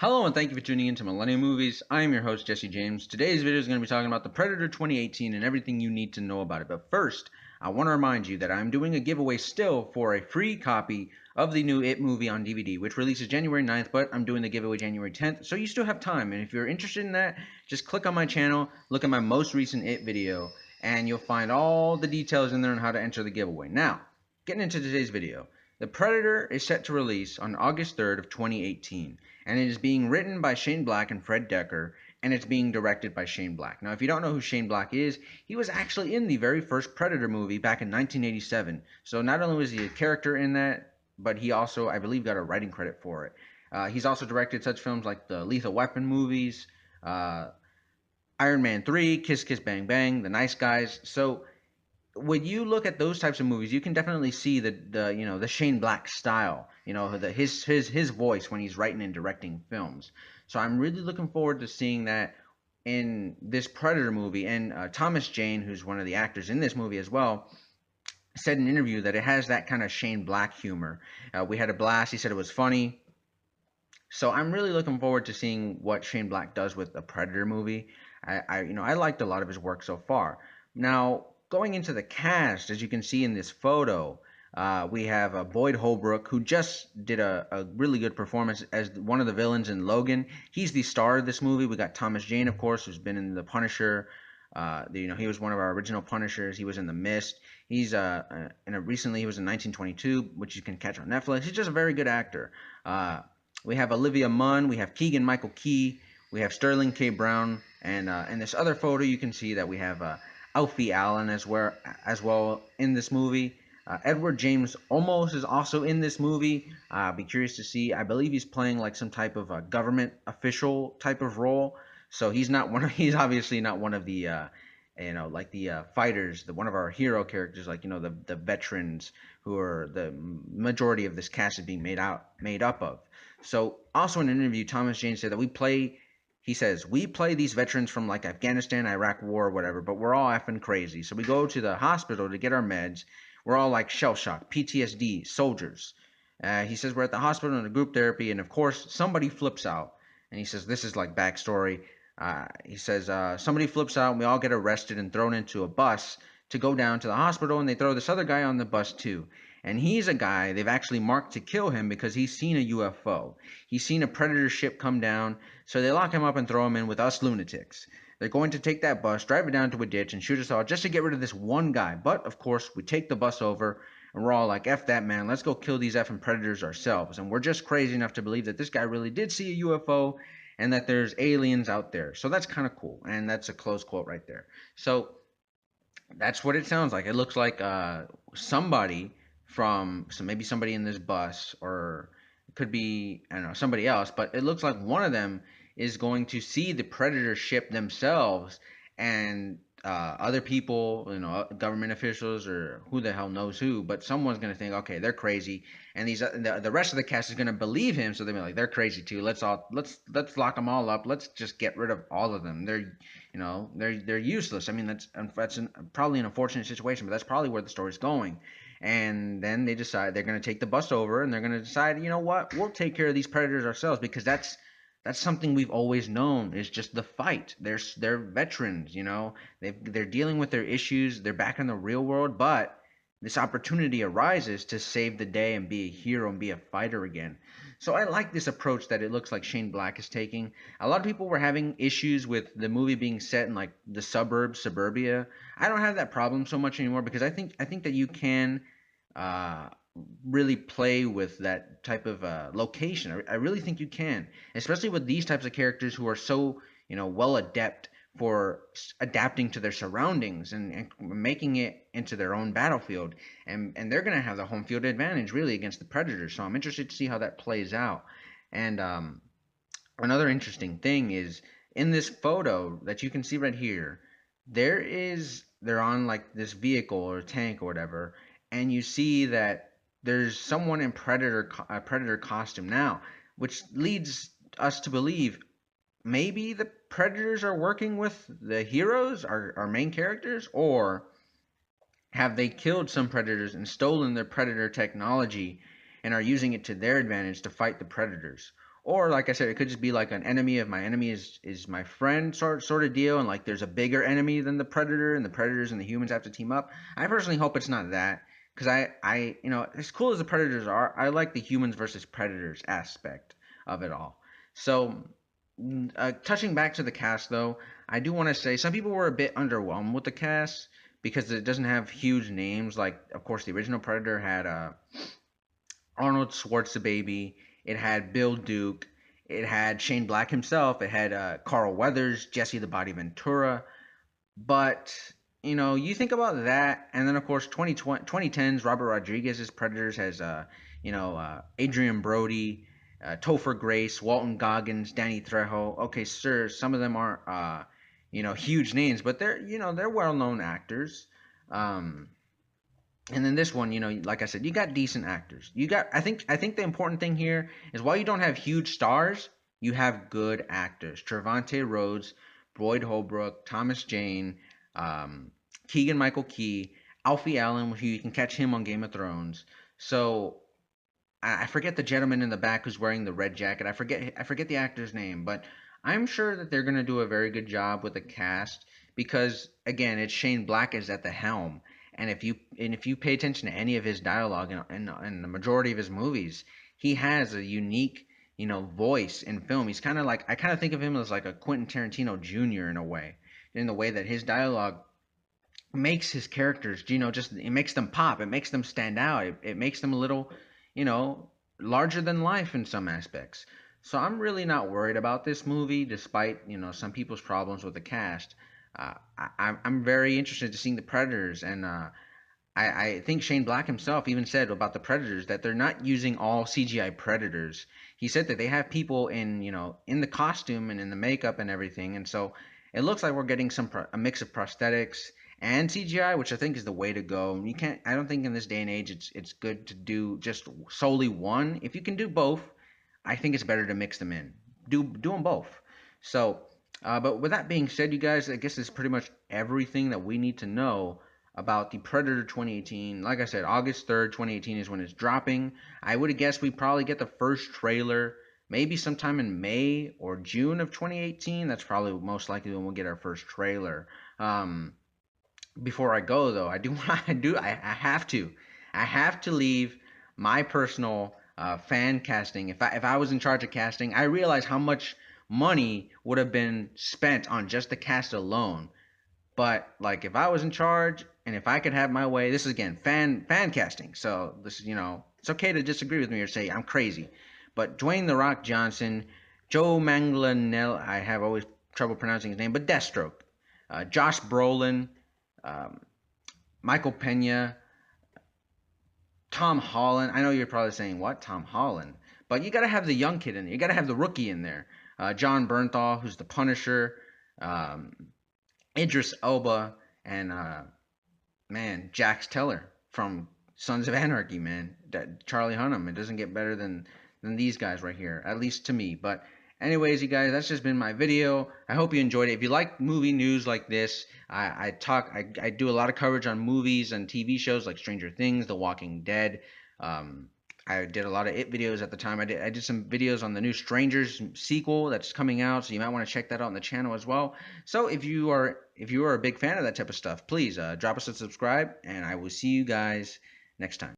Hello and thank you for tuning in to Millennium Movies. I am your host, Jesse James. Today's video is going to be talking about The Predator 2018 and everything you need to know about it. But first, I want to remind you that I'm doing a giveaway still for a free copy of the new It movie on DVD, which releases January 9th, but I'm doing the giveaway January 10th, so you still have time. And if you're interested in that, just click on my channel, look at my most recent It video, and you'll find all the details in there on how to enter the giveaway. Now, getting into today's video. The Predator is set to release on August 3rd of 2018, and it is being written by Shane Black and Fred Dekker, and it's being directed by Shane Black. Now, if you don't know who Shane Black is, he was actually in the very first Predator movie back in 1987. So not only was he a character in that, but he also, I believe, got a writing credit for it. He's also directed such films like the Lethal Weapon movies, Iron Man 3, Kiss Kiss Bang Bang, The Nice Guys. So when you look at those types of movies, you can definitely see the Shane Black style, his voice when he's writing and directing films. So I'm really looking forward to seeing that in this Predator movie. And Thomas Jane, who's one of the actors in this movie as well, said in an interview that it has that kind of Shane Black humor. We had a blast. He said it was funny. So I'm really looking forward to seeing what Shane Black does with a Predator movie. I liked a lot of his work so far. Now, going into the cast, as you can see in this photo, we have Boyd Holbrook, who just did a really good performance as one of the villains in Logan. He's the star of this movie. We got Thomas Jane, of course, who's been in The Punisher. He was one of our original Punishers. He was in The Mist. He's recently he was in 1922, which you can catch on Netflix. He's just a very good actor. We have Olivia Munn. We have Keegan Michael Key. We have Sterling K. Brown. And in this other photo, you can see that we have Alfie Allen as well in this movie. Edward James Olmos is also in this movie. I'll be curious to see. I believe he's playing like some type of a government official type of role. So he's not one. He's obviously not one of the fighters, one of our hero characters, the veterans who are the majority of this cast is being made up of. So also in an interview, Thomas Jane said that he says, we play these veterans from like Afghanistan, Iraq war, whatever, but we're all effing crazy. So we go to the hospital to get our meds. We're all like shell shock, PTSD, soldiers. He says we're at the hospital in a group therapy, and of course somebody flips out. And he says this is like backstory. He says somebody flips out, and we all get arrested and thrown into a bus to go down to the hospital, and they throw this other guy on the bus too. And he's a guy they've actually marked to kill him because he's seen a UFO. He's seen a Predator ship come down, so they lock him up and throw him in with us lunatics. They're going to take that bus, drive it down to a ditch, and shoot us all just to get rid of this one guy. But, of course, we take the bus over, and we're all like, F that, man. Let's go kill these effing Predators ourselves. And we're just crazy enough to believe that this guy really did see a UFO and that there's aliens out there. So that's kind of cool. And that's a close quote right there. So that's what it sounds like. It looks like maybe somebody in this bus, or it could be, I don't know, somebody else, but it looks like one of them is going to see the Predator ship themselves, and other people, government officials or who the hell knows who, but someone's going to think, okay, they're crazy, and the rest of the cast is going to believe him, so they'll be like, they're crazy too. Let's lock them all up. Let's just get rid of all of them. They're useless. I mean, that's probably an unfortunate situation, but that's probably where the story's going. And then they decide they're going to take the bus over, and they're going to decide, you know what, we'll take care of these Predators ourselves, because that's something we've always known is just the fight. They're veterans, they're dealing with their issues. They're back in the real world, but this opportunity arises to save the day and be a hero and be a fighter again. So I like this approach that it looks like Shane Black is taking. A lot of people were having issues with the movie being set in like the suburbia. I don't have that problem so much anymore, because I think that you can uh, really play with that type of location. I really think you can, especially with these types of characters who are so well adept for adapting to their surroundings and making it into their own battlefield, and they're going to have the home field advantage really against the Predators. So I'm interested to see how that plays out. And another interesting thing is in this photo that you can see right here, they're on like this vehicle or tank or whatever, and you see that there's someone in predator costume now, which leads us to believe maybe the Predators are working with the heroes, our main characters, or have they killed some Predators and stolen their Predator technology and are using it to their advantage to fight the Predators? Or like I said, it could just be like an enemy of my enemy is my friend sort of deal, and like there's a bigger enemy than the predator, and the predators and the humans have to team up. I personally hope it's not that, because I as cool as the predators are, I like the humans versus predators aspect of it all. So touching back to the cast though, I do want to say some people were a bit underwhelmed with the cast because it doesn't have huge names. Like of course the original Predator had Arnold Schwarzenegger. It had Bill Duke. It had Shane Black himself. It had Carl Weathers, Jesse the Body Ventura. But you think about that, and then of course 2010's Robert Rodriguez's Predators has Adrian Brody, Topher Grace, Walton Goggins, Danny Trejo. Okay, sir, some of them aren't huge names, but they're well-known actors. Um, and then this one, like I said, you got decent actors. I think the important thing here is while you don't have huge stars, you have good actors. Trevante Rhodes, Boyd Holbrook, Thomas Jane, Keegan Michael Key, Alfie Allen, who you can catch him on Game of Thrones. So I forget the gentleman in the back who's wearing the red jacket. I forget the actor's name, but I'm sure that they're gonna do a very good job with the cast because again, it's Shane Black is at the helm, and if you pay attention to any of his dialogue and the majority of his movies, he has a unique voice in film. He's kind of like I kind of think of him as like a Quentin Tarantino Jr. In the way that his dialogue makes his characters, just it makes them pop. It makes them stand out. It makes them a little, you know, larger than life in some aspects. So I'm really not worried about this movie, despite some people's problems with the cast. I'm very interested to seeing the Predators, and I think Shane Black himself even said about the Predators that they're not using all CGI Predators. He said that they have people in the costume and in the makeup and everything, and so it looks like we're getting a mix of prosthetics and CGI, which I think is the way to go. You can't. I don't think in this day and age it's good to do just solely one. If you can do both, I think it's better to mix them in. Do them both. So, but with that being said, you guys, I guess it's pretty much everything that we need to know about the Predator 2018. Like I said, August 3rd, 2018 is when it's dropping. I would guess we probably get the first trailer maybe sometime in May or June of 2018. That's probably most likely when we'll get our first trailer. Before I go though, I have to leave my personal fan casting. If I was in charge of casting, I realize how much money would have been spent on just the cast alone. But like if I was in charge and if I could have my way, this is again fan casting. So this is it's okay to disagree with me or say I'm crazy. But Dwayne the Rock Johnson, Joe Manganiello, I have always trouble pronouncing his name, but Deathstroke, Josh Brolin, um, Michael Pena, Tom Holland. I know you're probably saying what Tom Holland, but you got to have the young kid in there. You got to have the rookie in there. John Bernthal, who's the Punisher, um, Idris Elba, and man, Jax Teller from Sons of Anarchy. Man, that Charlie Hunnam. It doesn't get better than these guys right here, at least to me. But anyways, you guys, that's just been my video. I hope you enjoyed it. If you like movie news like this, I do a lot of coverage on movies and TV shows like Stranger Things, The Walking Dead. I did a lot of It videos at the time. I did some videos on the new Strangers sequel that's coming out, so you might want to check that out on the channel as well. So if you are a big fan of that type of stuff, please drop us a subscribe, and I will see you guys next time.